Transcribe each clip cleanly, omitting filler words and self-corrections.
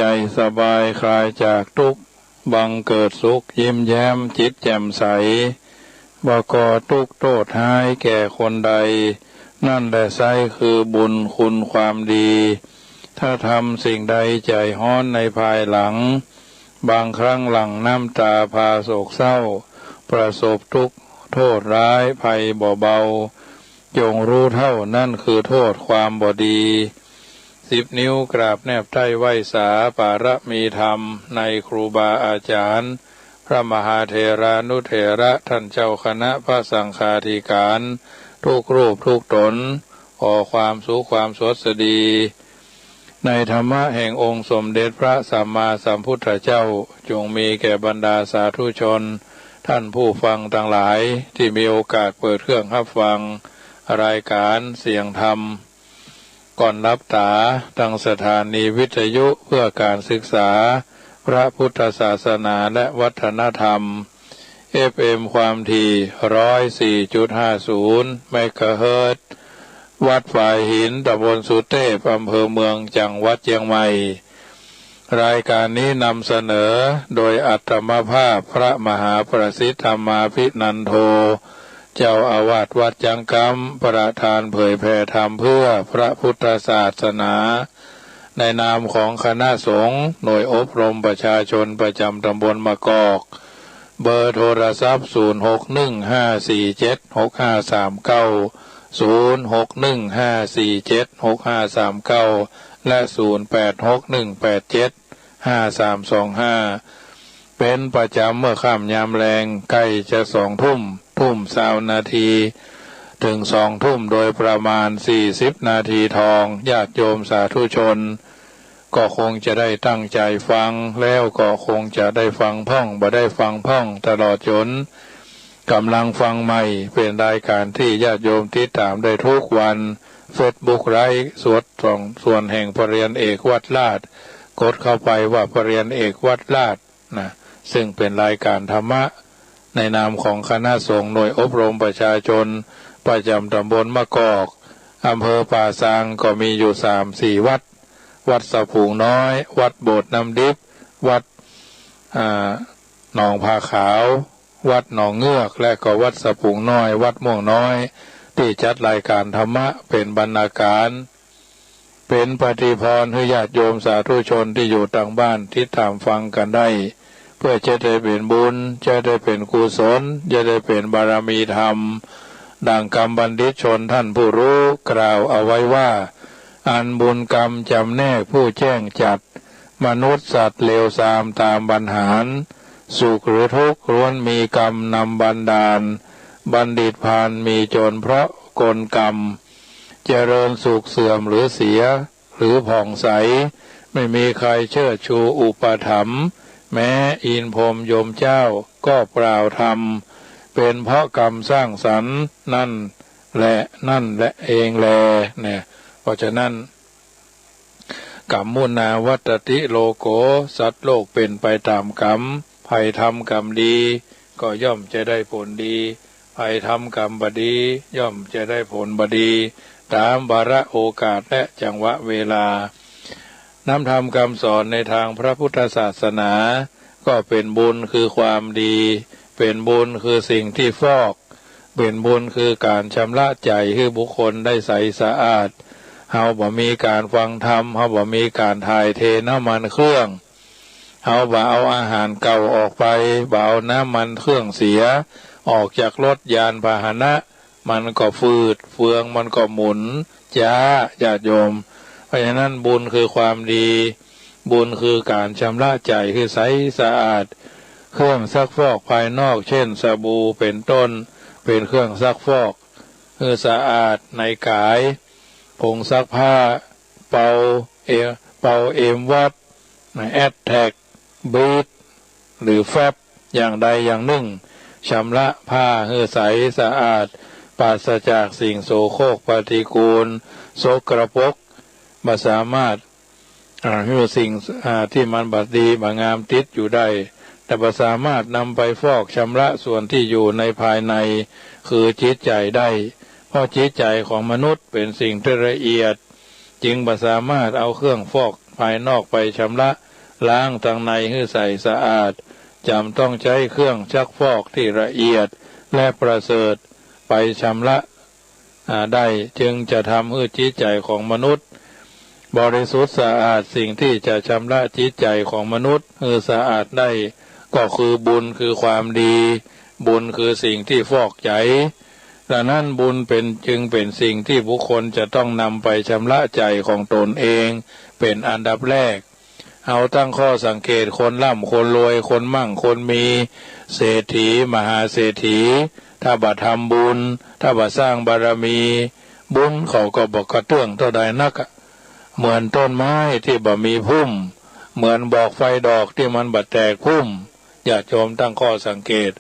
ใจสบายคลายจากทุกข์บังเกิดสุขยิ้มแย้มจิตแจ่มใสบ่ก่อทุกข์โทษร้ายแก่คนใดนั่นแหละไซคือบุญคุณความดีถ้าทำสิ่งใดใจฮ้อนในภายหลังบางครั้งหลั่งน้ำตาพาโศกเศร้าประสบทุกข์โทษร้ายภัยบ่เบาจงรู้เท่านั่นคือโทษความบ่ดี10 นิ้วกราบแนบใต้ไหวสาปารมีธรรมในครูบาอาจารย์พระมหาเถรานุเถระท่านเจ้าคณะพระสังฆาธิการทุกรูปทุกตนขอความสุขความสวัสดีในธรรมะแห่งองค์สมเด็จพระสัมมาสัมพุทธเจ้าจงมีแก่บรรดาสาธุชนท่านผู้ฟังทั้งหลายที่มีโอกาสเปิดเครื่องรับฟังรายการเสียงธรรมก่อนรับตาทางสถานีวิทยุเพื่อการศึกษาพระพุทธศาสนาและวัฒนธรรม FM ความถี่ 104.50 เมกะเฮิรตซ์วัดฝ่ายหินตำบลสุเทพอำเภอเมืองจังหวัดเชียงใหม่รายการนี้นำเสนอโดยอัตมภาพพระมหาประสิทธิธรรมาภินันโทเจ้าอาวาสวัดจังกำประธานเผยแผ่ธรรมเพื่อพระพุทธศาสนาในนามของคณะสงฆ์หน่วยอบรมประชาชนประจำตำบลมะกอกเบอร์โทรศัพท์0615476539 0615476539และ0861875325เป็นประจำเมื่อค่ำยามแลงใกล้จะ2 ทุ่ม20 นาทีถึง2 ทุ่มโดยประมาณ40 นาทีทองญาติโยมสาธุชนก็คงจะได้ตั้งใจฟังแล้วก็คงจะได้ฟังพ่องบ่ได้ฟังพ่องตลอดจนกำลังฟังใหม่เป็นรายการที่ญาติโยมติดตามได้ทุกวัน Facebook ไลฟ์สดส่วนแห่งปรริญญาเอกวัดลาดกดเข้าไปว่าปรริญญาเอกวัดลาดนะซึ่งเป็นรายการธรรมะในนามของคณะสงฆ์หน่วยอบรมประชาชนประจำตำบลมะกอกอำเภอป่าซางก็มีอยู่ 3-4 วัดวัดสะพุงน้อยวัดโบสถ์น้ำดิบวัดหนองผาขาววัดหนองเงือกและก็วัดสะพุงน้อยวัดม่วงน้อยที่จัดรายการธรรมะเป็นบรรณาการเป็นปฏิพรให้ญาติโยมสาธุชนที่อยู่ต่างบ้านที่ตามฟังกันได้เพื่อจะได้เป็นบุญจะได้เป็นกุศลจะได้เป็นบารมีธรรมดังกรรมบัณฑิตชนท่านผู้รู้กล่าวเอาไว้ว่าอันบุญกรรมจำแนกผู้แจ้งจัดมนุษย์สัตว์เลวทรามตามบรรหารสุขหรือทุกข์ล้วนมีกรรมนำบันดาลบัณฑิตพาลมีจนเพราะกลกรรมเจริญสุขเสื่อมหรือเสียหรือผ่องใสไม่มีใครเชิดชูอุปถัมภ์แม้อินพรหมยมเจ้าก็เปล่าธรรมเป็นเพราะกรรมสร้างสรรค์นั่นแหละเองแลเนี่ยเพราะฉะนั้นกรรมมุนาวัตติโลโกสัตว์โลกเป็นไปตามกรรมใครทำกรรมดีก็ย่อมจะได้ผลดีใครทำกรรมบดีย่อมจะได้ผลบดีตามวาระโอกาสและจังหวะเวลานำธรรมคำสอนในทางพระพุทธศาสนาก็เป็นบุญคือความดีเป็นบุญคือสิ่งที่ฟอกเป็นบุญคือการชำระใจให้บุคคลได้ใสสะอาดเฮาบ่มีการฟังธรรมเฮาบ่มีการถ่ายเทน้ำมันเครื่องเฮาบ่เอาอาหารเก่าออกไปบ่เอาน้ำมันเครื่องเสียออกจากรถยานพาหนะมันก็ฟืดเฟืองมันก็หมุนจ้าญาติโยมเพราะฉะนั้นบุญคือความดีบุญคือการชำระใจคือใสสะอาดเครื่องซักฟอกภายนอกเช่นสบู่เป็นต้นเป็นเครื่องซักฟอกคือสะอาดในกายผงซักผ้าเป่าเอ็มวัดแอดแท็กบีทหรือแฟบอย่างใดอย่างหนึ่งชำระผ้าให้ใสสะอาดปราศจากสิ่งโสโครกปฏิกูลโสกระปกบ่สามารถให้สิ่งที่มันบดีบางามติดอยู่ได้แต่บ่สามารถนำไปฟอกชำระส่วนที่อยู่ในภายในคือจิตใจได้เพราะจิตใจของมนุษย์เป็นสิ่งที่ละเอียดจึงบ่สามารถเอาเครื่องฟอกภายนอกไปชำระ ล้างทางในให้ใสสะอาดจำต้องใช้เครื่องชักฟอกที่ละเอียดและประเสริฐไปชำระได้จึงจะทำให้จิตใจของมนุษย์บริสุทธิ์สะอาดสิ่งที่จะชำระจิตใจของมนุษย์ให้สะอาดได้ก็คือบุญคือความดีบุญคือสิ่งที่ฟอกใจดังนั้นบุญจึงเป็นสิ่งที่บุคคลจะต้องนำไปชำระใจของตนเองเป็นอันดับแรกเอาตั้งข้อสังเกตคนร่ำคนรวยคนมั่งคนมีเศรษฐีมหาเศรษฐีถ้าบ่ทำบุญถ้าบ่สร้างบารมีบุญเขาก็บอกกระเตื้องเท่าใดนักเหมือนต้นไม้ที่บ่มีพุ่มเหมือนบอกไฟดอกที่มันบ่แตกพุ่มอย่าโจมตั้งข้อสังเกต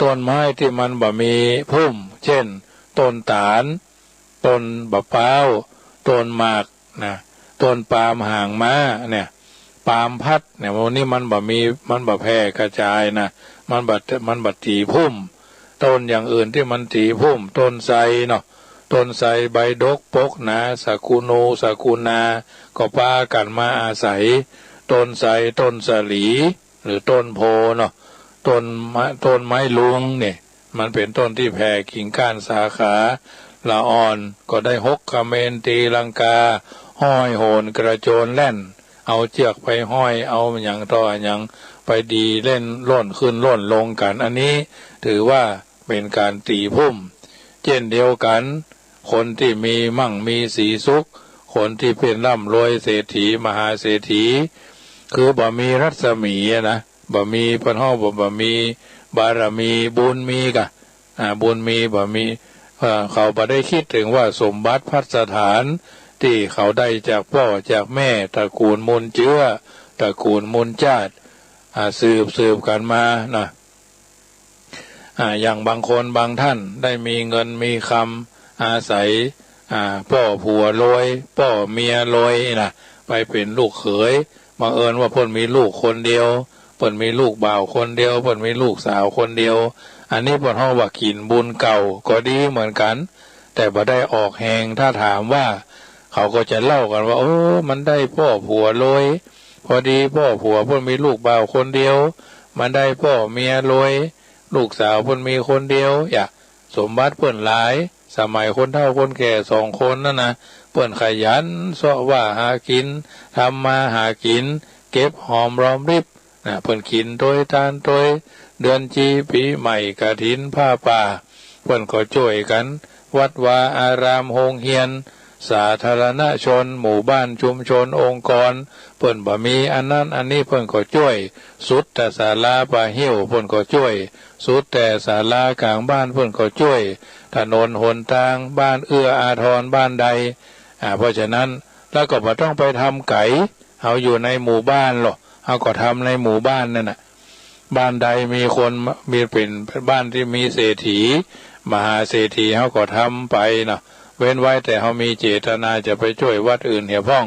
ต้นไม้ที่มันบ่มีพุ่มเช่นต้นตาลต้นบะพร้าวต้นหมากนะต้นปาล์มห่างม้าเนี่ยปาล์มพัดเนี่ยวันนี้มันบ่แพร่กระจายนะมันบ่ตีพุ่มต้นอย่างอื่นที่มันตีพุ่มต้นไทรเนาะต้นไทรใบดกปกหนาสากุโนสากุนาก็พากันมาอาศัยต้นไทรต้นสาลีหรือต้นโพเนาะต้นไม้ลุงเนี่ยมันเป็นต้นที่แผ่กิ่งก้านสาขาละอ่อนก็ได้หกคเมนตีลังกาห้อยโหนกระโจนแล่นเอาเชือกไปห้อยเอาอย่างต่ออย่างไปดีเล่นล่นขึ้นล่นลงกันอันนี้ถือว่าเป็นการตีพุ่มเช่นเดียวกันคนที่มีมั่งมีสีสุขคนที่เป็นร่ำรวยเศรษฐีมหาเศรษฐีคือบ่มีรัศมีนะบ่มีพระห้อบ่มีบารมีบุญมีกะบุญมีบ่มีเขาบ่ได้คิดถึงว่าสมบัติพัสถานที่เขาได้จากพ่อจากแม่ตระกูลมูลเชื้อตระกูลมูลชาติสืบกันมานะอย่างบางคนบางท่านได้มีเงินมีคำอาศัยพ่อผัวรวยพ่อเมียรวยนะไปเป็นลูกเขยบังเอิญว่าเพิ่นมีลูกคนเดียวเพิ่นมีลูกบ่าวคนเดียวเพิ่นมีลูกสาวคนเดียวอันนี้เพิ่นเฮาว่ากินบุญเก่าก็ดีเหมือนกันแต่บ่ได้ออกแหงถ้าถามว่าเขาก็จะเล่ากันว่ามันได้พ่อผัวรวยพอดีพ่อผัวเพิ่นมีลูกบ่าวคนเดียวมันได้พ่อเมียรวยลูกสาวเพิ่นมีคนเดียวสมบัติเพิ่นหลายสมัยคนเฒ่าคนแก่2 คนนั่นนะเพิ่นขยันเสาะว่าหากินทำมาหากินเก็บหอมรอมริบเพิ่นกินโดยทานโดยเดือนจีปีใหม่กฐินผ้าป่าเพิ่นก็ช่วยกันวัดวาอารามโรงเรียนสาธารณชนหมู่บ้านชุมชนองค์กรเพิ่นบ่มีอันนั้นอันนี้เพิ่นก็ช่วยสุดแต่ศาลาป่าหิ้วเพิ่นก็ช่วยสุดแต่ศาลากลางบ้านเพิ่นก็ช่วยถนนหนทางบ้านเอื้ออาทรบ้านใดเพราะฉะนั้นแล้วก็บ่ต้องไปทำไก่เอาอยู่ในหมู่บ้านหรอกเอาก็ทำในหมู่บ้านนั่นน่ะบ้านใดมีคนมีเป็นบ้านที่มีเศรษฐีมหาเศรษฐีเขาก็ทำไปเนาะเว้นไว้แต่เขามีเจตนาจะไปช่วยวัดอื่นเหี่ยพ้อง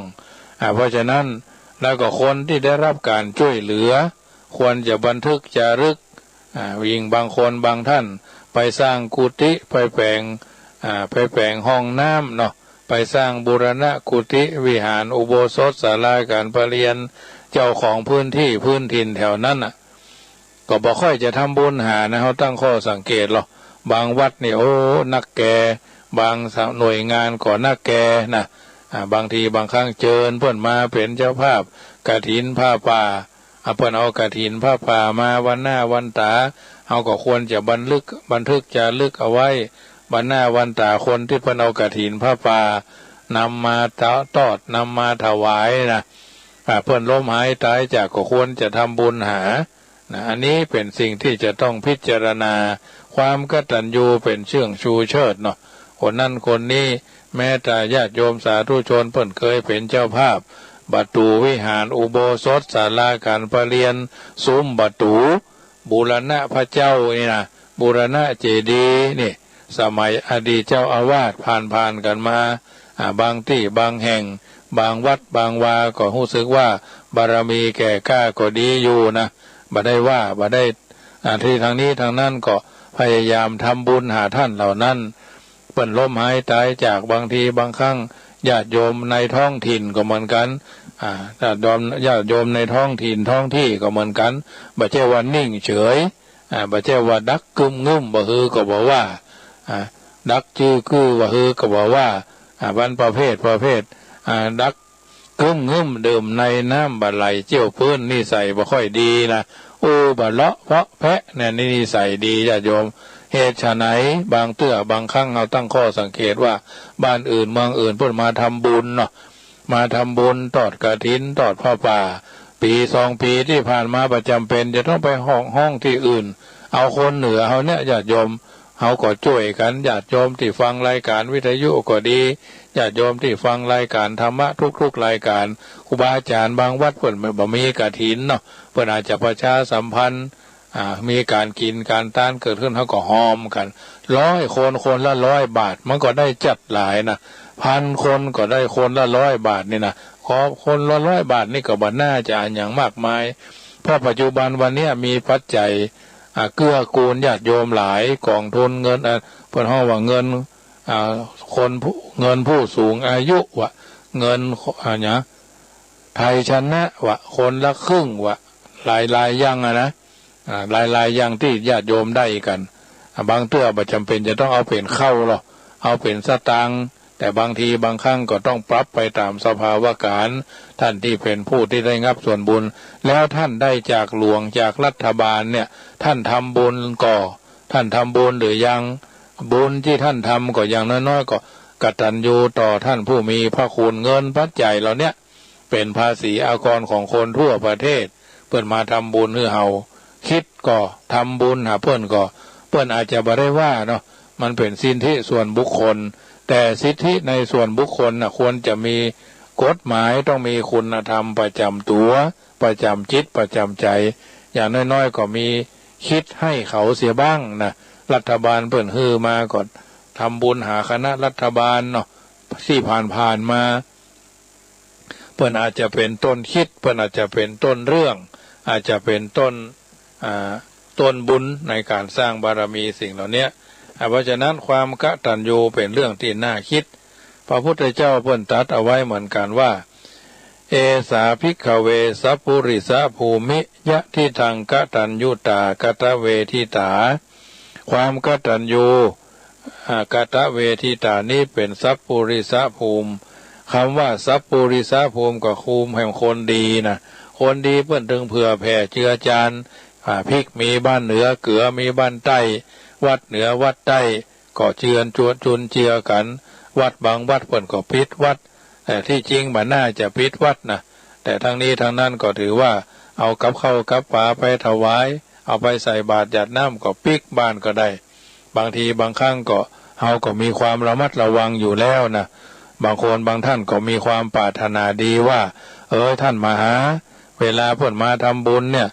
เพราะฉะนั้นแล้วก็คนที่ได้รับการช่วยเหลือควรจะบันทึกจารึกยิ่งบางคนบางท่านไปสร้างกุฏิไปแปลงห้องน้ำเนาะไปสร้างบูรณะกุฏิวิหารอุโบสถศาลาการประเรียนเจ้าของพื้นที่พื้นถิ่นแถวนั้นก็บ่ค่อยจะทำบุญหานะเขาตั้งข้อสังเกตหรอกบางวัดนี่นักแก่บางหน่วยงานก็นักแก่นะบางทีบางครั้งเจิญเพิ่นมาเป็นเจ้าภาพกฐินผ้าป่าเพิ่นเอากฐินผ้าป่ามาวันหน้าวันตาเขาก็ควรจะบันทึกจารึกเอาไว้วันหน้าวันตาคนที่เพิ่นเอากฐินผ้าป่านำมาทอดนำมาถวายนะเพิ่นล้มหายตายจากก็ควรจะทำบุญหาอันนี้เป็นสิ่งที่จะต้องพิจารณาความกตัญญูเป็นเชื่องชูเชิดเนาะคนนั้นคนนี้แม้แต่ญาติโยมสาธุชนเพิ่นเคยเป็นเจ้าภาพประตูวิหารอุโบสถศาลาการประเรียนซุ้มประตูบูรณะพระเจ้านี่นะบูรณะเจดีย์นี่สมัยอดีตเจ้าอาวาสผ่านกันมาบางที่บางแห่งบางวัดบางวาก็รู้สึกว่าบารมีแก่กล้าก็ดีอยู่นะบ่ได้ที่ทางนี้ทางนั้นก็พยายามทำบุญหาท่านเหล่านั้นเปิ้นล้มหายตายจากบางทีบางครั้งญาติโยมในท้องถิ่นก็เหมือนกัน ญาติโยมในท้องถิ่นท้องที่ก็เหมือนกันบ่ใช่ว่านิ่งเฉยบ่ใช่ว่าดักกึมงึมบ่ฮือก็บอกว่าดักจื้อคือว่าฮือก็บอกว่าบรรประเภทดักกึมงึมดื่มในน้ำบ่ไหลเจียวพื้นนี่ใส่บ่ค่อยดีนะโอ้บ่เลาะเพาะแพะเนี่ยนี่ใส่ดีญาติโยมเหตุไฉนบางเตื้อบางครั้งเราตั้งข้อสังเกตว่าบ้านอื่นเมืองอื่นเพิ่นมาทำบุญเนาะมาทำบุญทอดกฐินทอดผ้าป่าปี2 ปีที่ผ่านมาประจำเป็นจะต้องไปห้องที่อื่นเอาคนเหนือเขาเนี่ยญาติโยมเขาก็ช่วยกันญาติโยมที่ฟังรายการวิทยุก็ดีญาติโยมที่ฟังรายการธรรมะทุกๆรายการครูบาอาจารย์บางวัดเพิ่นบ่มีกฐินเนาะเพิ่นอาจจะประชาสัมพันธ์มีการกินการต้านเกิดขึ้นเขาก็หอมกันคนละ100 บาทมันก็ได้จัดหลายนะ1,000 คนก็ได้คนละ100 บาทนี่นะขอคนละ100 บาทนี่ก็บ่น่าจะอย่างมากมายเพราะปัจจุบันวันนี้มีปัจจัยเกื้อกูลญาติโยมหลายกองทุนเงินเพิ่นฮ้องว่าเงินเงินผู้สูงอายุวะเงินไทยชนะวะคนละครึ่งวะหลายอย่างนะหลายอย่างที่ญาติโยมได้กันบางเตื้อบ่จำเป็นจะต้องเอาเป็นเข้าหรอกเอาเป็นสตางค์แต่บางทีบางครั้งก็ต้องปรับไปตามสภาวะการท่านที่เป็นผู้ที่ได้รับส่วนบุญแล้วท่านได้จากหลวงจากรัฐบาลเนี่ยท่านทำบุญท่านทำบุญหรือยังบุญที่ท่านทำก็อย่างน้อยๆก็กตัญญูต่อท่านผู้มีพระคุณเงินปัจจัยเหล่านี้เป็นภาษีอากรของคนทั่วประเทศเพื่อนมาทำบุญให้เฮาคิดก็ทำบุญหาเพื่อนอาจจะบ่ได้ว่าเนาะมันเป็นสิทธิส่วนบุคคลแต่สิทธิในส่วนบุคคลควรจะมีกฎหมายต้องมีคุณธรรมประจำตัวประจำจิตประจำใจอย่างน้อยๆก็มีคิดให้เขาเสียบ้างนะรัฐบาลเปิ่นฮือมาก่อนทำบุญหาคณะรัฐบาลเนาะที่ผ่านมาเปิ่นอาจจะเป็นต้นคิดเปิ่นอาจจะเป็นต้นเรื่องอาจจะเป็นต้นบุญในการสร้างบารมีสิ่งเหล่านี้เพราะฉะนั้นความกตัญญูเป็นเรื่องที่น่าคิดพระพุทธเจ้าเพิ่นตรัสเอาไว้เหมือนกันว่าเอสาภิกขเวสัพพุริสภูมิยะทิทังกตัญญูตากตเวทิตาความกตัญญูกตเวทิตานี้เป็นสัพพุริสภูมิคำว่าสัพพุริสภูมิก็ภูมิแห่งคนดีนะคนดีเพิ่นถึงเผื่อแผ่เจือจานพริกมีบ้านเหนือเกลือมีบ้านใต้วัดเหนือวัดใต้ก็เจือนจวดจุนเจือกันวัดบางวัดเพิ่นก็ปิดวัดแต่ที่จริงมันน่าจะปิดวัดนะแต่ทั้งนี้ทั้งนั้นก็ถือว่าเอากับข้าวกับปลาไปถวายเอาไปใส่บาตรหยาดน้ำก็ปิกบ้านก็ได้บางทีบางครั้งก็เฮาก็มีความระมัดระวังอยู่แล้วนะบางคนบางท่านก็มีความปรารถนาดีว่าท่านมาหาเวลาเพิ่นมาทำบุญเนี่ย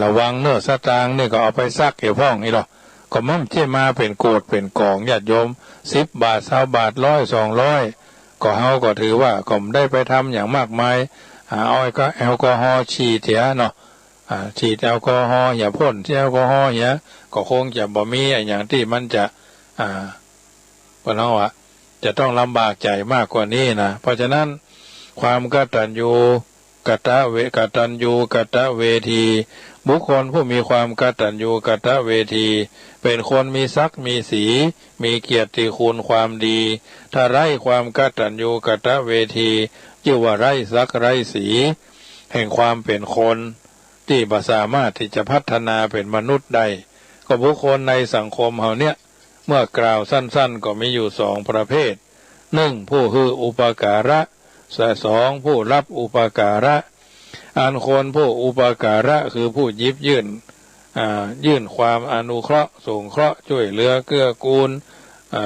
ระวังเนื้อสตางค์นี่ก็เอาไปซักเกี่ยวพ้องนี่หรอก็มั่มเจ้มาเป็นโกดเป็นกองญาติโยม10 บาท20 บาท100 200ก็เฮาก็ถือว่าก็ได้ไปทำอย่างมากมายเอาก็แอลกอฮอล์ฉีดเถียเนาะฉีดแอลกอฮอล์อย่าพ่นที่แอลกอฮอล์เหี้ยก็คงจะบ่มีอย่างที่มันจะว่าน้องว่าจะต้องลำบากใจมากกว่านี้นะเพราะฉะนั้นความกตัญญูกตัญญูกตเวทีบุคคลผู้มีความกตัญญูกตเวทีเป็นคนมีศักดิ์มีสีมีเกียรติคุณความดีถ้าไร้ความกตัญญูกตเวทีชื่อว่าไร้ศักดิ์ไร้สีแห่งความเป็นคนที่บ่สามารถที่จะพัฒนาเป็นมนุษย์ได้ก็บุคคลในสังคมเฮาเนี่ยเมื่อกล่าวสั้นๆก็มีอยู่2 ประเภท1ผู้ฮืออุปการะ2ผู้รับอุปการะอันคนผู้อุปการะคือผู้ยิบยื่นความอนุเคราะห์สงเคราะห์ช่วยเหลือเกื้อกูล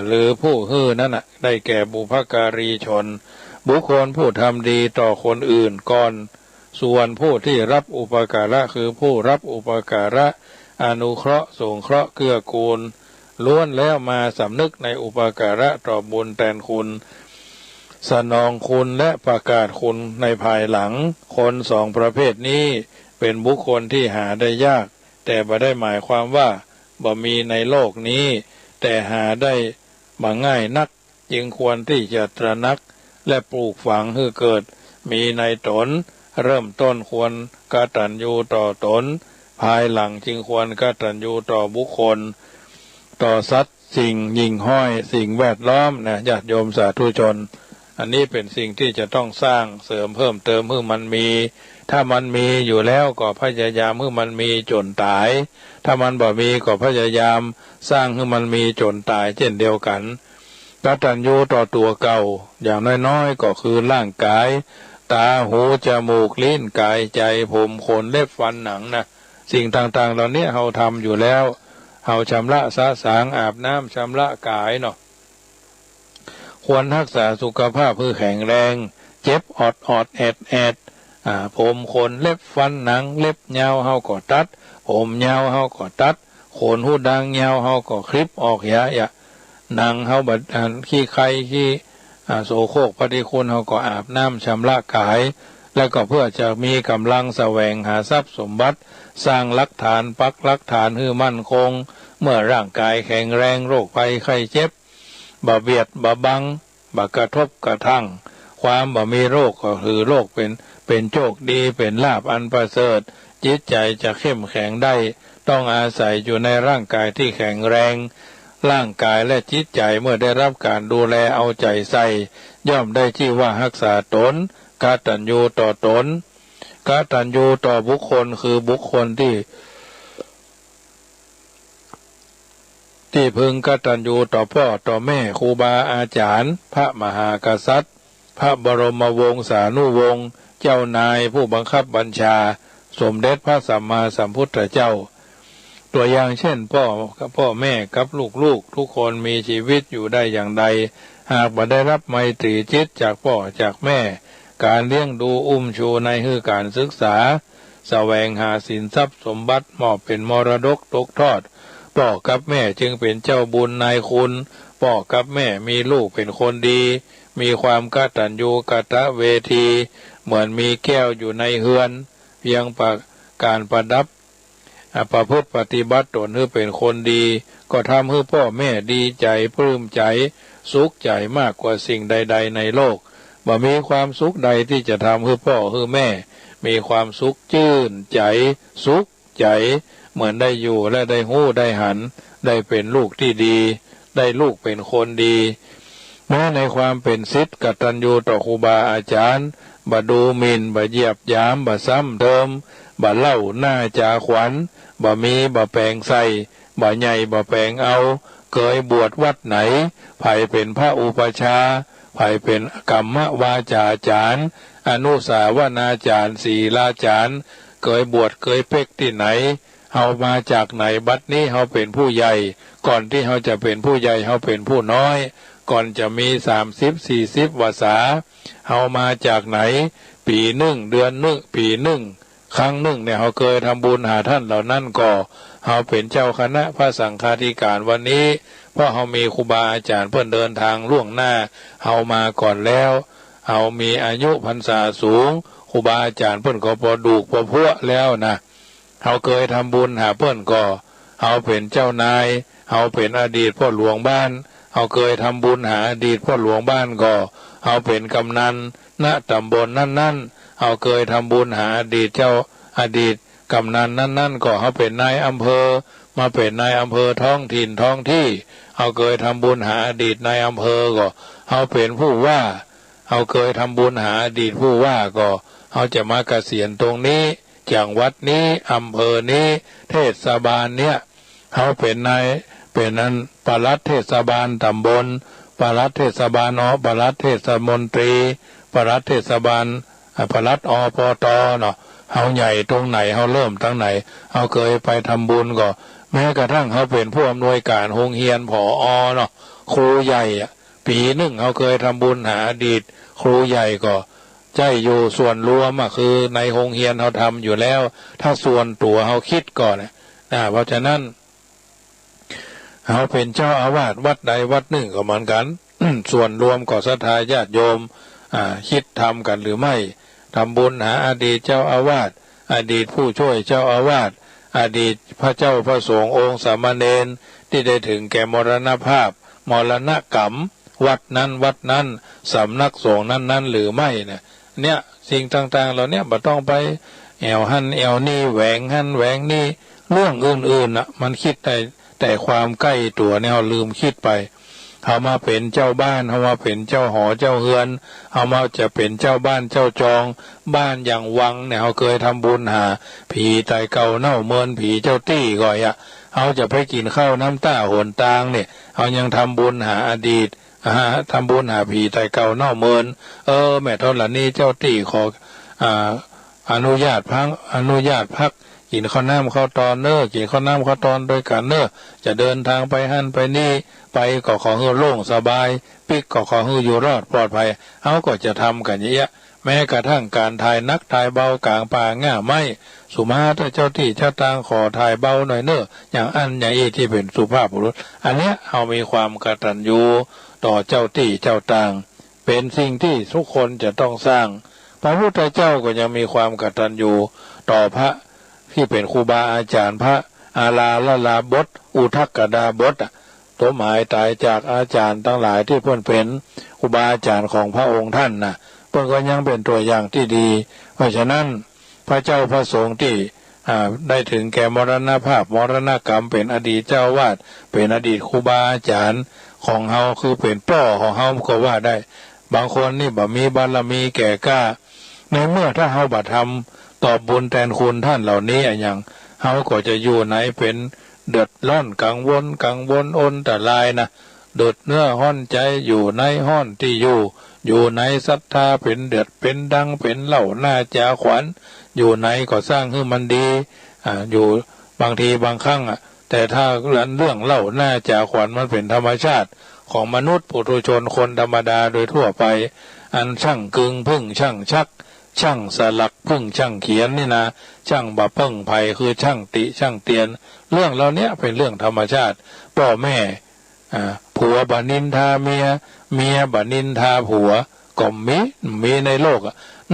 หรือผู้ฮือนั้นได้แก่บุพการีชนบุคคลผู้ทำดีต่อคนอื่นก่อนส่วนผู้ที่รับอุปการะคือผู้รับอุปการะอนุเคราะห์สงเคราะห์เกื้อกูลล้วนแล้วมาสำนึกในอุปการะต่อบุญแทนคุณสนองคุณและประกาศคุณในภายหลังคน2 ประเภทนี้เป็นบุคคลที่หาได้ยากแต่บ่ได้หมายความว่าบ่มีในโลกนี้แต่หาได้บ่ง่ายนักจึงควรที่จะตระหนักและปลูกฝังให้เกิด มีในตนเริ่มต้นควรกตัญญูต่อตนภายหลังจึงควรกตัญญูต่อบุคคลต่อสัตว์สิ่งยิ่งห้อยสิ่งแวดล้อมนะญาติโยมสาธุชนอันนี้เป็นสิ่งที่จะต้องสร้างเสริมเพิ่มเติมเมื่อมันมีถ้ามันมีอยู่แล้วก็พยายามเมื่อมันมีจนตายถ้ามันบ่มีก็พยายามสร้างให้มันมีจนตายเช่นเดียวกันกตัญญูต่อตัวเก่าอย่างน้อยๆก็คือร่างกายตาหูจมูกลิ้นกายใจผมขนเล็บฟันหนังนะสิ่งต่างๆเหล่านี้เราทำอยู่แล้วเราชำระสะสางอาบน้ำชำระกายเนาะควรรักษาสุขภาพเพื่อแข็งแรงเจ็บอดแอดผมขนเล็บฟันหนังเล็บยาวเฮาก็ตัดผมยาวเฮาก็ตัดขนหูดังยาวเฮาก็คลิปออกยะหนังเฮาบัดขี้ไข่ขี้โสโครกปฏิคุณเฮาก็อาบน้ำชำระกายแล้วก็เพื่อจะมีกำลังแสวงหาทรัพย์สมบัติสร้างหลักฐานปักหลักฐานให้มั่นคงเมื่อร่างกายแข็งแรงโรคภัยไข้เจ็บบ่เบียดบ่บังบ่กระทบกระทั่งความบ่มีโรคก็คือโรคเป็นโชคดีเป็นลาภอันประเสริฐจิตใจจะเข้มแข็งได้ต้องอาศัยอยู่ในร่างกายที่แข็งแรงร่างกายและจิตใจเมื่อได้รับการดูแลเอาใจใส่ย่อมได้ชื่อว่ารักษาตนกตัญญูต่อตนกตัญญูต่อบุคคลคือบุคคลที่พึงกตัญญูต่อพ่อต่อแม่ครูบาอาจารย์พระมหากษัตริย์พระบรมวงศานุวงศ์เจ้านายผู้บังคับบัญชาสมเด็จพระสัมมาสัมพุทธเจ้าตัวอย่างเช่นพ่อแม่กับลูกทุกคนมีชีวิตอยู่ได้อย่างใดหากบ่ได้รับไมตรีจิตจากพ่อจากแม่การเลี้ยงดูอุ้มชูในคือการศึกษาแสวงหาสินทรัพย์สมบัติมอบเป็นมรดกตกทอดพ่อกับแม่จึงเป็นเจ้าบุญนายคุณพ่อกับแม่มีลูกเป็นคนดีมีความกตัญญูกตเวทีเหมือนมีแก้วอยู่ในเฮือนเพียงการประดับประพฤติปฏิบัติตนให้เป็นคนดีก็ทำให้พ่อแม่ดีใจปลื้มใจสุขใจมากกว่าสิ่งใดๆในโลกบ่มีความสุขใดที่จะทำให้พ่อให้แม่มีความสุขชื่นใจสุขใจเหมือนได้อยู่และได้หู้ได้หันได้เป็นลูกที่ดีได้ลูกเป็นคนดีแม้ในความเป็นศิษย์กตัญญูต่อครูบาอาจารย์บ่ดูหมิ่นบ่เหยียบหยามบ่ซ้ำเติมบ่เล่าหน้าจาขวัญบ่มีบ่แปลงใส่บ่ใหญ่บ่แปลงเอาเคยบวชวัดไหนไผเป็นพระอุปชาไผเป็นกรรมวาจาจารย์อนุสาวนาจารย์ศีลาจารย์เคยบวชเคยเพ็กที่ไหนเฮามาจากไหนบัดนี้เฮาเป็นผู้ใหญ่ก่อนที่เฮาจะเป็นผู้ใหญ่เฮาเป็นผู้น้อยก่อนจะมี30-40 วาษาเฮามาจากไหนปีหนึ่งเดือนหนึ่งปีหนึ่งครั้งหนึ่งเนี่ยเฮาเคยทำบุญหาท่านเหล่านั้นก็เฮาเป็นเจ้าคณะพระสังฆาธิการวันนี้เพราะเฮามีครูบาอาจารย์เพื่อนเดินทางล่วงหน้าเฮามาก่อนแล้วเฮามีอายุพรรษาสูงครูบาอาจารย์เพื่อนก็พอดูกพอพัวแล้วนะเฮาเคยทำบุญหาเพื่อนก็เฮาเป็นเจ้านายเฮาเป็นอดีตพ่อหลวงบ้านเฮาเคยทำบุญหาอดีตพ่อหลวงบ้านก็เฮาเป็นกำนันณตำบลนั้นเฮาเคยทำบุญหาอดีตอดีตกำนันนั้นก็เฮาเป็นนายอำเภอมาเป็นนายอำเภอท้องถิ่นท้องที่เฮาเคยทำบุญหาอดีตนายอำเภอก็เฮาเป็นผู้ว่าเฮาเคยทำบุญหาอดีตผู้ว่าก็เฮาจะมาเกษียณตรงนี้จังหวัดนี้อำเภอนี้เทศบาลเนี่ยเฮาเป็นนายเป็นนั้นปลัดเทศบาลตำบลปลัดเทศบาลปลัดเทศมนตรีปลัดเทศบาลปลัดปตเนาะเฮาใหญ่ตรงไหนเฮาเริ่มตั้งไหนเฮาเคยไปทำบุญก็แม้กระทั่งเฮาเป็นผู้อำนวยการโรงเรียนผอเนาะครูใหญ่ปีหนึ่งเฮาเคยทำบุญหาอดีตครูใหญ่ก็ใจอยู่ส่วนรวมคือในโรงเรียนเฮาทำอยู่แล้วถ้าส่วนตัวเฮาคิดก่อนเพราะฉะนั้นเฮาเป็นเจ้าอาวาสวัดใดวัดหนึ่งก็เหมือนกัน ส่วนรวมก็ศรัทธาญาติโยมคิดทำกันหรือไม่ทำบุญหาอดีตเจ้าอาวาสอดีตผู้ช่วยเจ้าอาวาสอดีตพระเจ้าพระสงฆ์องค์สามเณรที่ได้ถึงแก่มรณภาพมรณกรรมวัดนั้นสำนักสงฆ์นั้นหรือไม่เนี่ย สิ่งต่างๆเหล่านี้บ่ต้องไปแอวหันแอวนี่แหวงหันแหวงนี่เรื่องอื่นๆน่ะมันคิดได้แต่ความใกล้ตัวเนี่ยเราลืมคิดไปเขามาเป็นเจ้าบ้านเขามาเป็นเจ้าหอเจ้าเฮือนเขามาจะเป็นเจ้าบ้านเจ้าจองบ้านอย่างวังเนี่ยเขาเคยทำบุญหาผีตายเก่าเน่าเมินผีเจ้าตี้ก่อยอ่ะเขาจะไปกินข้าวน้ำตาโหนตางเนี่ยเขายังทำบุญหาอดีตทำบุญหาผีตายเก่าเน่าเมินแม่ทนละนี่เจ้าตี้ขออนุญาตพักกินข้าวน้ำข้าวตอนกินข้าวน้ำข้าวตอนโดยการจะเดินทางไปหั่นไปนี่ไปก็ขอให้โล่งสบายปิกก็ขอให้อยู่รอดปลอดภัยเขาก็จะทำกันเยอะแม้กระทั่งการถ่ายนักถ่ายเบากลางป่าง่าไม้สุมาถ้าเจ้าที่เจ้าตางขอถ่ายเบาหน่อยอย่างอันอย่างที่เป็นสุภาพบุรุษอันเนี้ยเขามีความกตัญญูต่อเจ้าที่เจ้าตางเป็นสิ่งที่ทุกคนจะต้องสร้างพระพุทธเจ้าก็ยังมีความกตัญญูต่อพระที่เป็นครูบาอาจารย์พระอาลาละลาบดอุทกดาบดตัวหมายตายจากอาจารย์ทั้งหลายที่เพิ่นเป็นครูบาอาจารย์ของพระองค์ท่านนะเพิ่นก็ยังเป็นตัวอย่างที่ดีเพราะฉะนั้นพระเจ้าพระสงฆ์ที่ได้ถึงแก่มรณภาพมรณกรรมเป็นอดีตเจ้าวาดเป็นอดีตครูบาอาจารย์ของเฮาคือเป็นป้อของเฮาก็ว่าได้บางคนนี่บ่มีบารมีแก่กล้าในเมื่อถ้าเฮาบ่ทำตอบบุญแทนคุณท่านเหล่านี้อย่างเฮาก็จะอยู่ไหนเป็นเดือดร้อนกังวลอนตรายนะเดือดเนื้อห้อนใจอยู่ในห้อนที่อยู่ในศรัทธาเป็นเดือดเป็นดังเป็นเหล่าหน้าจาขวัญอยู่ไหนก็สร้างให้มันดีอยู่บางทีบางครั้งแต่ถ้าเรื่องเล่าหน้าจาขวัญมันเป็นธรรมชาติของมนุษย์ปุถุชนคนธรรมดาโดยทั่วไปอันช่างกึงพึ่งช่างชักช่างสลักพึ่งช่างเขียนนี่นะช่างบะเพิ่งไผ่คือช่างติช่างเตียนเรื่องเหล่านี้เป็นเรื่องธรรมชาติพ่อแม่ผัวบนินทาเมียบนินทาผัวก็มีในโลก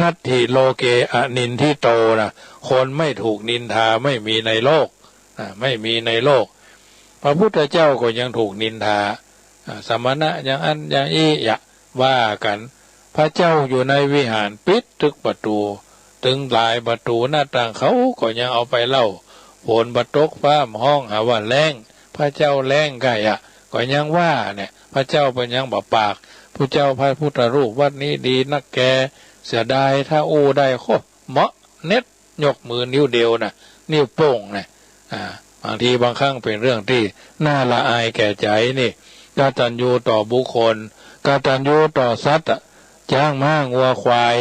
นัตถิโลเกอนินทิโตนะคนไม่ถูกนินทาไม่มีในโลกไม่มีในโลกพระพุทธเจ้าก็ยังถูกนินทาสมณะอย่างอันอย่างอี้ว่ากันพระเจ้าอยู่ในวิหารปิดทุกประตูถึงหลายประตูหน้าต่างเขาก็ยังเอาไปเล่าฝนบตกฟ้าห้องหาว่าแรงพระเจ้าแรงไก่ก็ยังว่าเนี่ยพระเจ้าเป็นยังบ่ปากพระเจ้าพระพุทธรูปวัดนี้ดีนักแกเสียดายถ้าอู้ได้โคเหมาะเน็ตยกมือนิ้วเดียวนะนิ้วโป้งนะบางทีบางครั้งเป็นเรื่องที่น่าละอายแก่ใจนี่กตัญญูต่อบุคคลกตัญญูต่อสัตว์จ้างม้างัวควาย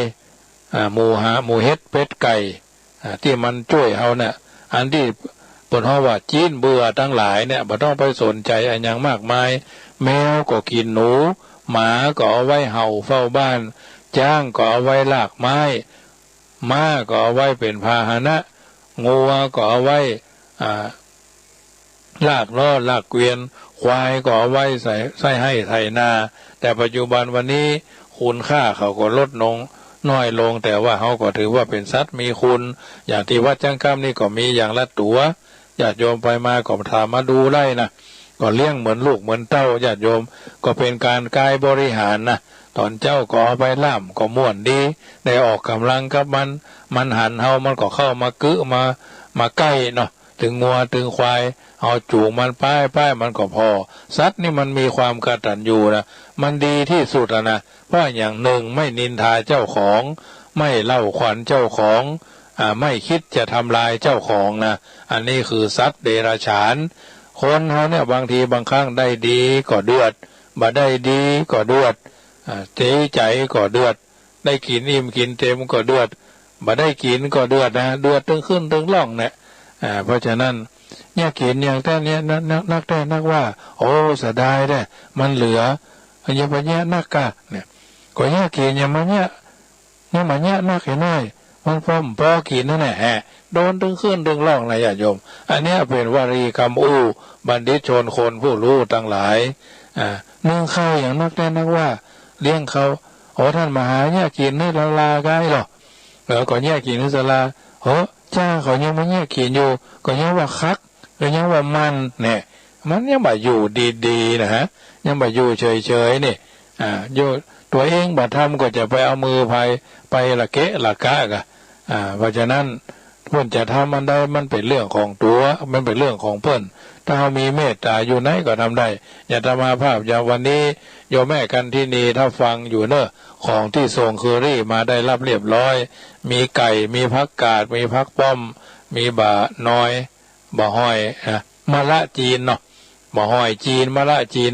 หมูเฮ็ดเป็ดไก่ที่มันช่วยเอาเนี่ยอันที่ปนว่าจีนเบื่อทั้งหลายเนี่ยบ่ต้องไปสนใจอันอย่างมากมายแมวก็กินหนูหมาก็เอาไว้เห่าเฝ้าบ้านจ้างก็เอาไว้ลากไม้ม้าก็เอาไว้เป็นพาหนะงัวก็เอาไว้ลากล้อลากเกวียนควายก็เอาไว้ใส่ให้ไถนาแต่ปัจจุบันวันนี้คุณค่าเขาก็ลดลงน้อยลงแต่ว่าเขาก็ถือว่าเป็นสัตว์มีคุณอย่างที่วัดจังก้ามนี่ก็มีอย่างละตัวญาติโยมไปมาก็ถามมาดูไล่นะก็เลี้ยงเหมือนลูกเหมือนเต้าญาติโยมก็เป็นการกายบริหารนะตอนเจ้าก็เอาไปล่ำก็ม่วนดีได้ออกกำลังกับมันหันเฮามันก็เข้ามากึมาใกล้เนาะถึงงัวถึงควายเอาจูงมันป้ายมันก็พอสัตว์นี่มันมีความกตัญญูนะมันดีที่สุดนะเพราะอย่างหนึ่งไม่นินทาเจ้าของไม่เล่าขวัญเจ้าของไม่คิดจะทำลายเจ้าของนะอันนี้คือสัตว์เดรัจฉานคนเขาเนี่ยบางทีบางครั้งได้ดีก็เดือดบ่ได้ดีก็เดือดเจ๊ใจก็เดือดได้กินอิ่มกินเต็มก็เดือดบ่ได้กินก็เดือดนะเดือดตึงขึ้นตึงล่องเนี่ยเพราะฉะนั้นเนี่ยกินอย่างแต่เนี้ยนักแต่นักว่าโอ้เสียดายได้มันเหลืออย่าไปแย่นักกะเนี่ยก็แย่กินอย่างมันเนี่ยมันแย่นักเห็นน้อยมันพอกินนั่นแหละโดนตึงขึ้นตึงล่องอะไรอย่าโยมอันนี้เป็นวลีคำอู้บัณฑิตชนคนผู้รู้ทั้งหลายนึ่งข้าวอย่างนักแต่นักว่าเลี้ยงเขาโอ้ท่านมหาเนี่ยกินนี่ลาไกลหรอก่อนเนี่ยกินนี่สลาโอ้จ้าเขายังไม่เนี่ยกินอยู่ก็ยังว่าคักก็ยังว่ามันเนี่ยมันยังบ่อยู่ดีๆนะฮะยังบ่อยู่เฉยๆนี่อยู่ ตัวเองบัดทำก็จะไปเอามือไปละเกะละกะกะเพราะฉะนั้นเพื่อนจะทำมันได้มันเป็นเรื่องของตัวมันเป็นเรื่องของเพื่อนถ้าเรามีเมตตาอยู่ไหนก็ทำได้อย่าทำมาภาพอย่างวันนี้โยมแม่กันที่นี่ถ้าฟังอยู่เนอะของที่ส่งเคอรี่มาได้รับเรียบร้อยมีไก่มีผักกาดมีผักป้อมมีบะน้อยบะห้อยมะละจีนเนาะบะห้อยจีนมะละจีน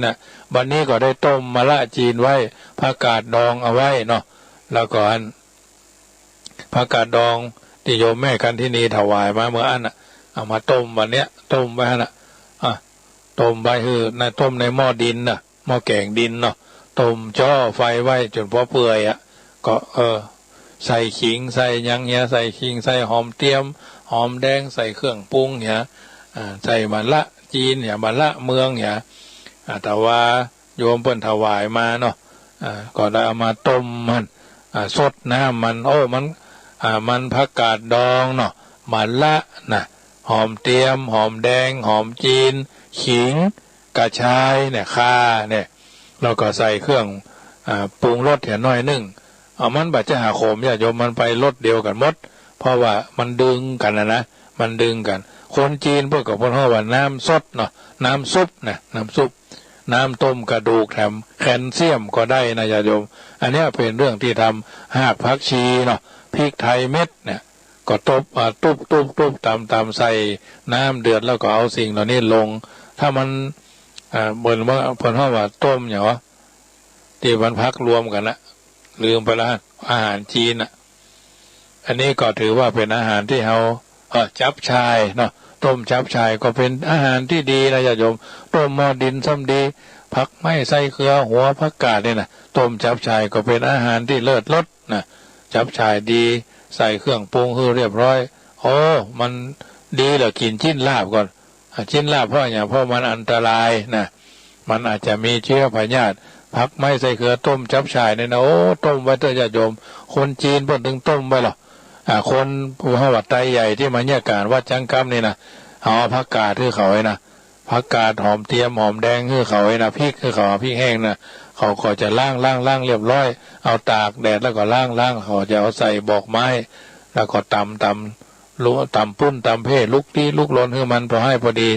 วันนี้ก็ได้ต้มมะละจีนไว้ผักกาดดองเอาไว้เนาะแล้วก็ผักกาดดองที่โยมแม่กันที่นี่ถวายมาเมื่อเอามาต้มวันเนี้ยต้มไว้ต้มไว้คือต้มในหม้อดินหม้อแกงดินเนาะต้มจ่อไฟไว้จนพอเปื่อยก็ใส่ขิงใส่ยังเงี้ยใส่ขิงใส่หอมเตียมหอมแดงใส่เครื่องปรุงเนี่ยใส่มะละจีนเนี่ยมะละเมืองเนี่ยแต่ว่าโยมเปิ้นถวายมาเนาะก็ได้เอามาต้มมันสดน้ำมันมันผักกาดดองเนาะมะละหอมเตียมหอมแดงหอมจีนขิงกระชายเนี่ยข่าเนี่ยเราก็ใส่เครื่องปรุงรสเห็นน้อยนึงมันบัดจะหาโขมญาติโยมมันไปรสเดียวกันหมดเพราะว่ามันดึงกันนะมันดึงกันคนจีนพวกกับพวกเขาว่าน้ำสดเนาะน้ำซุปน้ำซุปน้ำต้มกระดูกแถมแคลเซียมก็ได้นะญาติโยมอันนี้เป็นเรื่องที่ทำหากผักชีเนาะพริกไทยเม็ดเนี่ยก็ตุบตามใส่น้ำเดือดแล้วก็เอาสิ่งเหล่านี้ลงถ้ามันเบิ่นว่าเพิ่นว่าต้มอย่างวะที่มันพักรวมกันลืมไปแล้วอาหารจีนอันนี้ก็ถือว่าเป็นอาหารที่เขาจับชายเนาะต้มจับชายก็เป็นอาหารที่ดีนะญาติโยมต้มหม้อดินซ้ำดีผักไม่ใส่เกลือหัวผักกาดเนี่ยนะต้มจับชายก็เป็นอาหารที่เลิศรสจับชายดีใส่เครื่องปรุงให้เรียบร้อยมันดีเหรอกินชิ้นลาบก่อนชิ้นลาบเพราะอย่างเพราะมันอันตรายมันอาจจะมีเชื้อพยาธิผักไม่ใส่เกลือต้มจับฉ่ายเนี่ยนะต้มไว้เถอะญาติโยมคนจีนเพิ่นถึงต้มไว้หรอคนผู้หวัดไตใหญ่ที่มาเนี่ยการวัดจังกำนี่นะเอาผักกาดคือเขาไว้นะผักกาดหอมเทียมหอมแดงคือเขาไว้นะพริกคือเขาพริกแห้งนะเขาก็จะล้างเรียบร้อยเอาตากแดดแล้วก็ล้างเขาจะเอาใส่บอกไม้แล้วก็ตำรู้ตำปุ้นตำเพศลุกที่ลุกล้นคือมันพอให้พอดี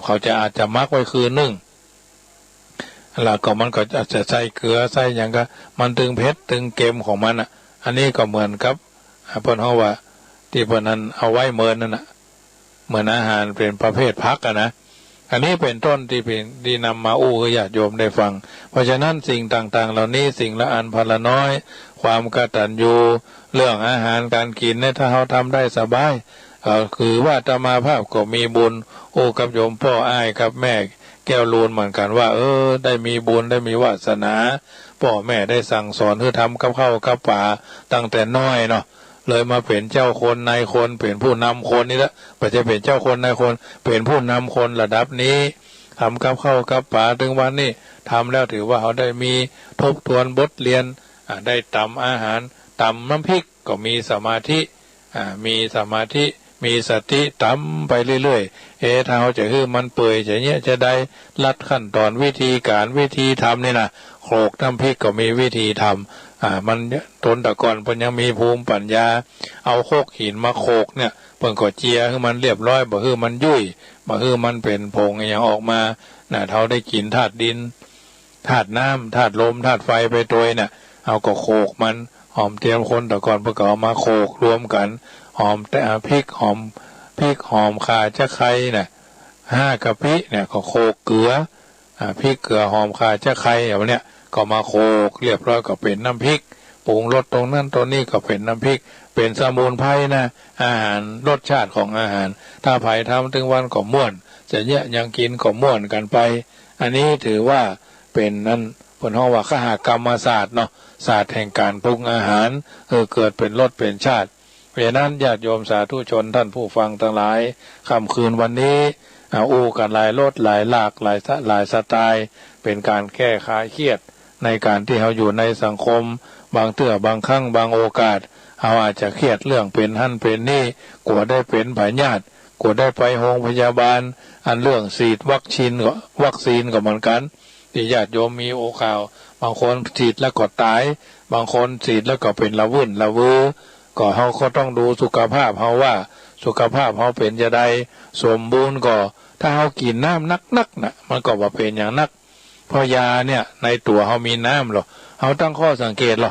เขาจะอาจจะมักไว้คืนนึงแล้วก็มันก็อาจจะใส่เกลือใส่อย่างก็มันตึงเผ็ดตึงเค็มของมันอันนี้ก็เหมือนกับเพิ่นเขาว่าที่เพิ่นนั้นเอาไว้เมินนั่นเหมือนอาหารเป็นประเภทพักนะอันนี้เป็นต้นที่นำมาให้ญาติโยมได้ฟังเพราะฉะนั้นสิ่งต่างๆเหล่านี้สิ่งละอันพละน้อยความกตัญญูเรื่องอาหารการกินเนี่ยถ้าเขาทำได้สบายคือว่าอาตมาภาพก็มีบุญกับโยมพ่ออ้ายกับแม่แก้วลูนเหมือนกันว่าได้มีบุญได้มีวาสนาพ่อแม่ได้สั่งสอนให้ทำกับข้าวกับป่าตั้งแต่น้อยเนาะเลยมาเป็นเจ้าคนนายคนเป็นผู้นำคนนี่ละไม่ใช่เป็นเจ้าคนนายคนเป็นผู้นำคนระดับนี้ทำกับข้าวกับป่าถึงวันนี้ทำแล้วถือว่าเขาได้มีทบทวนบทเรียนได้ตำอาหารตำน้ำพริกก็มีสมาธิมีสติตำไปเรื่อยๆถ้าเขาจะคือมันเปื่อยจะเนี้ยจะได้ลัดขั้นตอนวิธีการวิธีทำนี่นะโขลกน้ำพริกก็มีวิธีทำมันตนตะก่อนเพิ่นยังมีภูมิปัญญาเอาโคกหินมาโขกเนี่ยเพิ่นก็เจียให้มันเรียบร้อยบ่คือมันยุ่ยบ่คือมันเป็นผงอย่างออกมาเท่าได้กินธาตุดินธาตุน้ำธาตุลมธาตุไฟไปตัวเอาก็โขกมันหอมเตรียมคนตะก่อนเพิ่นก็เอามาโขกรวมกันหอมแต่พริกหอมข่าจะไคร้5 กะปิเนี่ยก็โขกเกลือพริกเกลือหอมข่าจะไคร้อย่างเนี้ยก็มาโขกเรียบร้อยก็เป็นน้ำพริกปรุงรสตรงนั้นตรงนี้ก็เป็นน้ำพริกเป็นสมุนไพรอาหารรสชาติของอาหารถ้าไผ่ทำถึงวันก็ม่วนจะเนี้ยยังกินก็ม่วนกันไปอันนี้ถือว่าเป็นนั้นเพิ่นเรียกว่าคหกรรมศาสตร์เนาะศาสตร์แห่งการปรุงอาหารเกิดเป็นรสเป็นชาติเพราะฉะนั้นญาติโยมสาธุชนท่านผู้ฟังทั้งหลายค่ำคืนวันนี้กันหลายรสหลายหลากหลายสไตล์เป็นการแก้คลายเครียดในการที่เราอยู่ในสังคมบางเตื้อบางครั้งบางโอกาสเราอาจจะเครียดเรื่องเป็นหั่นเป็นนี่กลัวได้เป็นพยาธิกลัวได้ไปโรงพยาบาลอันเรื่องฉีดวัคซีนก็เหมือนกันที่ญาติโยมมีโอกาส บางคนฉีดแล้วก็ตายบางคนฉีดแล้วก็เป็นละวุ่นละวือก็เฮาก็ต้องดูสุขภาพเฮาว่าสุขภาพเฮาเป็นจะได้สมบูรณ์ก็ถ้าเฮากินน้ำนักๆนะมันก็ว่าเป็นอย่างนักเพราะยาเนี่ยในตัวเฮามีน้ำหรอเฮาตั้งข้อสังเกตหร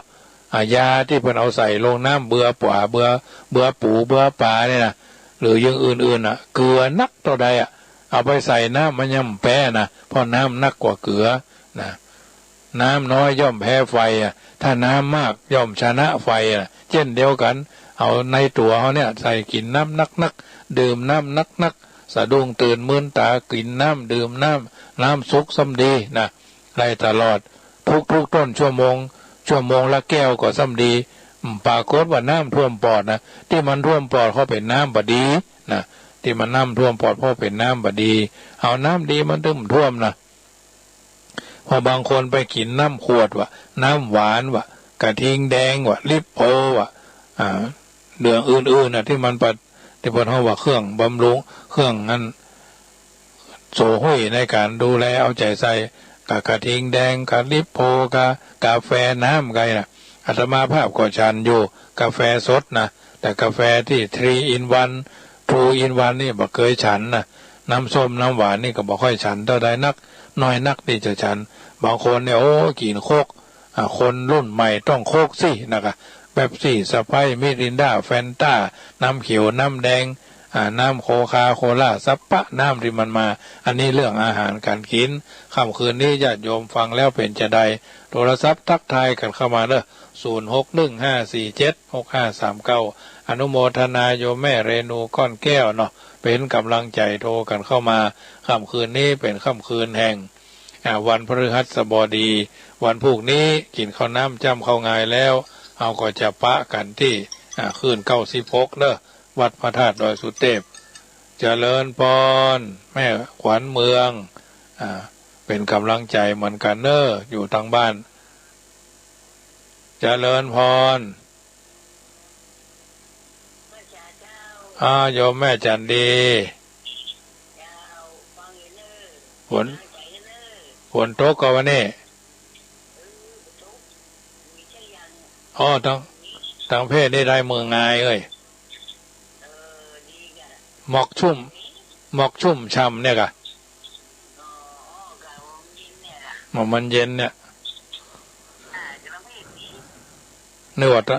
อยาที่เพิ่นเอาใส่ลงน้ำเบื่อป่าเบื่อปูเบื่อปลาเนี่ยนะหรืออย่างอื่นๆเกลือนักต่อใดเอาไปใส่น้ำมันย่ำแพ้นะเพราะน้ำนักกว่าเกลือนะน้ำน้อยย่อมแพ้ไฟถ้าน้ำมากย่อมชนะไฟเช่นเดียวกันเอาในตัวเขาเนี่ยใส่กินน้ำนักดื่มน้ำนักสะดุ้งตื่นมึนตากินน้ำดื่มน้ำซุกซ้ำดีนะไล่ตลอดทุกต้นชั่วโมงละแก้วก็ซ้ำดีปรากฏว่าน้ำท่วมปอดนะที่มันท่วมปอดเขาเป็นน้ำบดีนะที่มันน้ำท่วมปอดเพราะเป็นน้ำบดีเอาน้ำดีมันตึมท่วมนะพอบางคนไปกินน้ำขวดน้ำหวานกระทิงแดงลิปโพเรื่องอื่นๆที่มันที่พอเขาว่าเครื่องบำรุงเครื่องนั้นโซ่ห้อยในการดูแลเอาใจใส่กระทิงแดงกับลิปโพกาแฟน้ำไงนะอาตมาภาพก็ฉันอยู่กาแฟสดนะแต่กาแฟที่3 in 1 2 in 1นี่บ่เคยฉันนะน้ำส้มน้ำหวานนี่ก็บ่ค่อยฉันเท่าใดนักน้อยนักนี่จะฉันบางคนเนี่ยโอ้กินโคกคนรุ่นใหม่ต้องโคกสินะคะแบบสี่สไปร์มิรินดาแฟนต้าน้ำเขียวน้ำแดงน้ำโคคาโคล่าซับปะน้ำที่มันมาอันนี้เรื่องอาหารการกินค่ำคืนนี้ญาติโยมฟังแล้วเป็นจะได้โทรศัพท์ทักทายกันเข้ามาเด้อ0615476539อนุโมทนาโยมแม่เรนูก้อนแก้วเนาะเป็นกำลังใจโทรกันเข้ามาค่ำคืนนี้เป็นค่ำคืนแห่งวันพฤหัสบดีวันพรุ่งนี้กินข้าวน้ำจ้ำข้าวงายแล้วเอาก็จะปะกันที่คืน96เด้อวัดพระธาตุดอยสุเทพเจริญพรแม่ขวัญเมืองเป็นกำลังใจเหมือนกันเด้ออยู่ทางบ้านเจริญพรโยมแม่จันดีฝนตกก็วันนี้ทั้งเพศได้เมืองงายเอ้ยหมอกชุ่มช่ำเนี่ยกะมันเย็นเนี่ยเนื้อตะ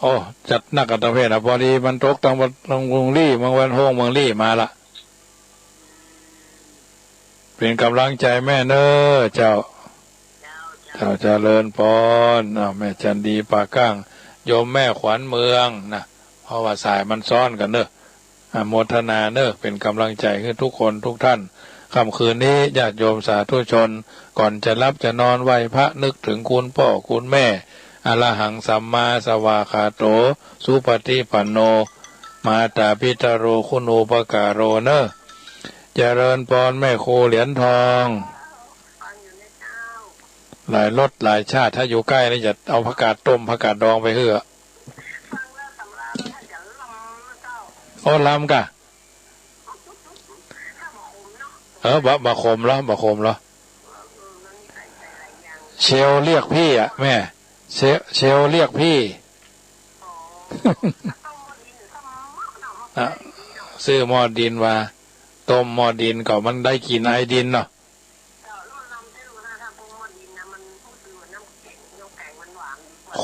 โอ้จัดนักกับทั้งเพศพอดีมันตกทางเมืองลี่เมืองวันโฮงเมืองลี่มาละเป็นกำลังใจแม่เน้อเจ้าเจริญพรแม่จันดีปาก้างโยมแม่ขวัญเมืองนะเพราะว่าสายมันซ้อนกันเนอะโมทนาเนอะเป็นกำลังใจให้ทุกคนทุกท่านค่ำคืนนี้ญาติโยมสาธุชนก่อนจะรับจะนอนไหว้พระนึกถึงคุณพ่อคุณแม่อรหังสัมมาสวากขาโตสุปฏิปันโนมาตาพิตโรคุณูปการโรเนอะเจริญพรแม่โคเหรียญทองหลายรสหลายชาติถ้าอยู่ใกล้นี่จะเอาผักกาดต้มผักกาดดองไปเหือโอ้ลำกะบะคมเหรอเชลเรียกพี่แม่เชลเรียกพี่ซื้อหม้อดินว่าต้มหม้อดินก็มันได้กินไอดินเนาะ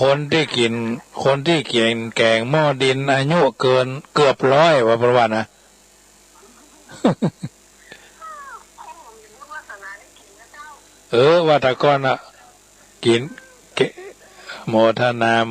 คนที่กินแกงหม้อดินอายุเกือบ100ว่าประวัตินะว่าแต่ก่อนกินโมทนา